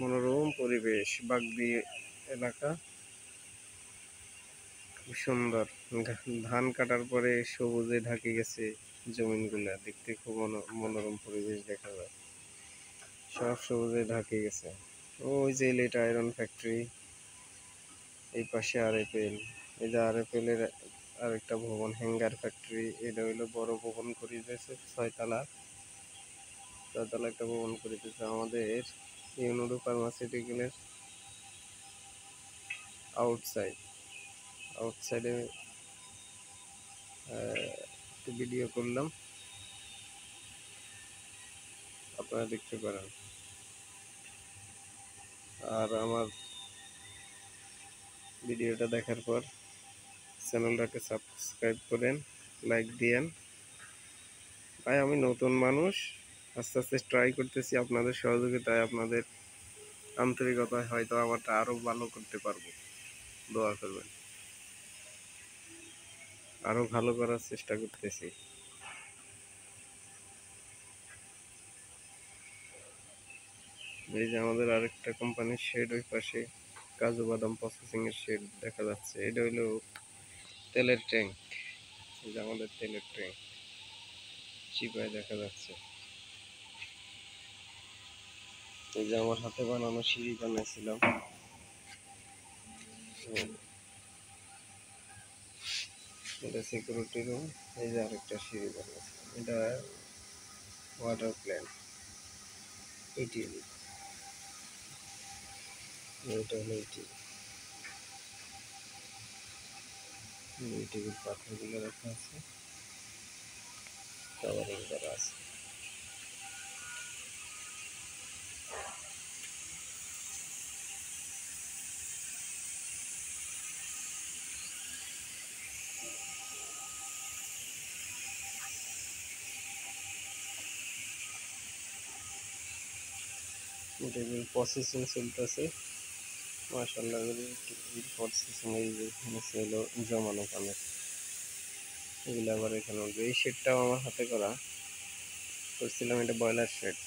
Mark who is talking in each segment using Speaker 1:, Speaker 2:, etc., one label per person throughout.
Speaker 1: মনোরম পরিবেশ, বাগদি এলাকা, খুব সুন্দর। ধান কাটার পরে সবুজে ঢাকে গেছে জমিনগুলা, দেখতে খুব মনোরম পরিবেশ দেখা যায়, সব সবুজে ঢাকে গেছে। ওই যে ইলিট আয়রন ফ্যাক্টরি, এই পাশে আরএফএল, এই যে আরএফএল এর আরেকটা ভবন হ্যাঙ্গার ফ্যাক্টরি। এটা হইলো বড় ভবন করিতেছে, ছয়তলা একটা ভবন করিতেছে আমাদের ইউনিডো ফার্মাসিউটিক্যালের আউটসাইডে একটু ভিডিও করলাম, আপনারা দেখতে পারেন। আর আমার ভিডিওটা দেখার পর চ্যানেলটাকে সাবস্ক্রাইব করেন, লাইক দিয়েন। ভাই আমি নতুন মানুষ, আস্তে আস্তে ট্রাই করতেছি, আপনাদের সহযোগিতায়, আপনাদের আন্তরিকতায় হয়তো আমারটা আরো ভালো করতে পারবো। দোয়া করবেন, আরো ভালো করার চেষ্টা করতেছি। এই যে আমাদের আরেকটা কোম্পানির শেড, ওই পাশে কাজু বাদাম প্রসেসিং এর শেড দেখা যাচ্ছে। এটা হইলো তেলের ট্যাঙ্ক, এই যে আমাদের তেলের ট্যাঙ্ক চিপায় দেখা যাচ্ছে। এই যে আমার হাতে বানানো সিঁড়ি বানাইছিলাম, এটা সিকিউরিটি রুম। এই যে আরেকটা সিঁড়ি বানাইছিলাম, এটা ওয়াটার প্ল্যান্ট, ইটিএল, এটা হলো ইটিএল পাথরগুলো রাখা আছে, কাভারিং করা আছে। এটা প্রসেসিং চলতেছে, মাশাআল্লাহ। প্রসেসিং এই যে এখানে ছিল জমানো পানি, এগুলো আবার এখানে উঠবে। এই শেডটাও আমার হাতে করছিলাম, এটা বয়লার শেড।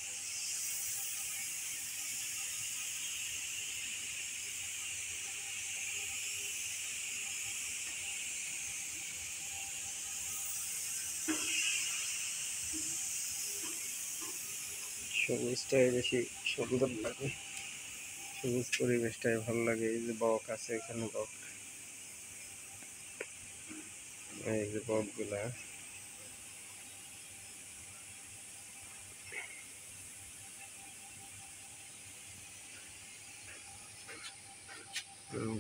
Speaker 1: সবুজটাই বেশি সুন্দর লাগে, সবুজ পরিবেশটাই ভালো লাগে। এই যে বক আছে এখানে, এই যে বকগুলা,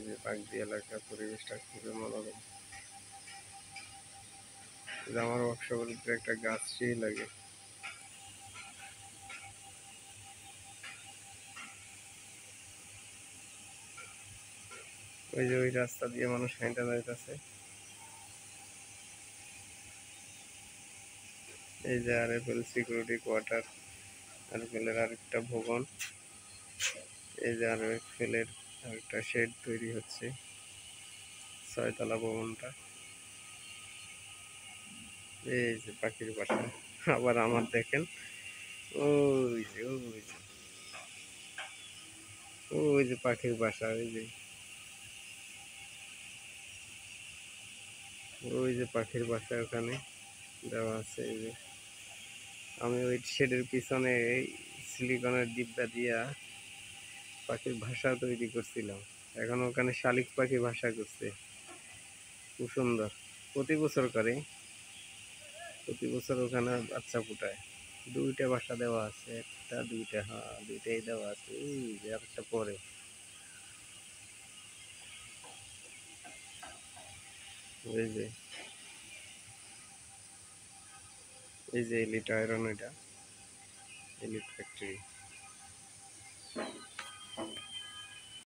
Speaker 1: যে পাগড়ি এলাকার পরিবেশটা খুবই মনোরম। আমার ওয়ার্কশপের উপরে একটা গাছই লাগে। ওই যে ওই রাস্তা দিয়ে মানুষ হাঁটা যাইতেছে। এই যে আরএফএল সিকিউরিটি কোয়ার্টার, আরএফএল এর আরেকটা ভবন। এই যে আরএফএল এর আরেকটা শেড তৈরি হচ্ছে, ছয়তলা ভবনটা। এই যে পাখির বাসা, আবার আমার দেখেন, ওই যে ওই যে পাখির বাসা, ওই যে পাখির বাসা ওখানে দেওয়া আছে। এই যে আমি ওই শেডের পিছনে সিলিকনের ডিব্বা দিয়া পাখির ভাষা তৈরি করছিলাম। এখন ওখানে শালিক পাখি ভাষা করছে, খুব সুন্দর। প্রতি বছর করে, প্রতি বছর ওখানে বাচ্চা ফুটায়। দুইটা বাসা দেওয়া আছে, একটা দুইটা, হ্যাঁ দুইটাই দেওয়া আছে। এই যে আরেকটা পরে, এই যে এই যে এলিট আয়রন, এটা এলিট ফ্যাক্টরি।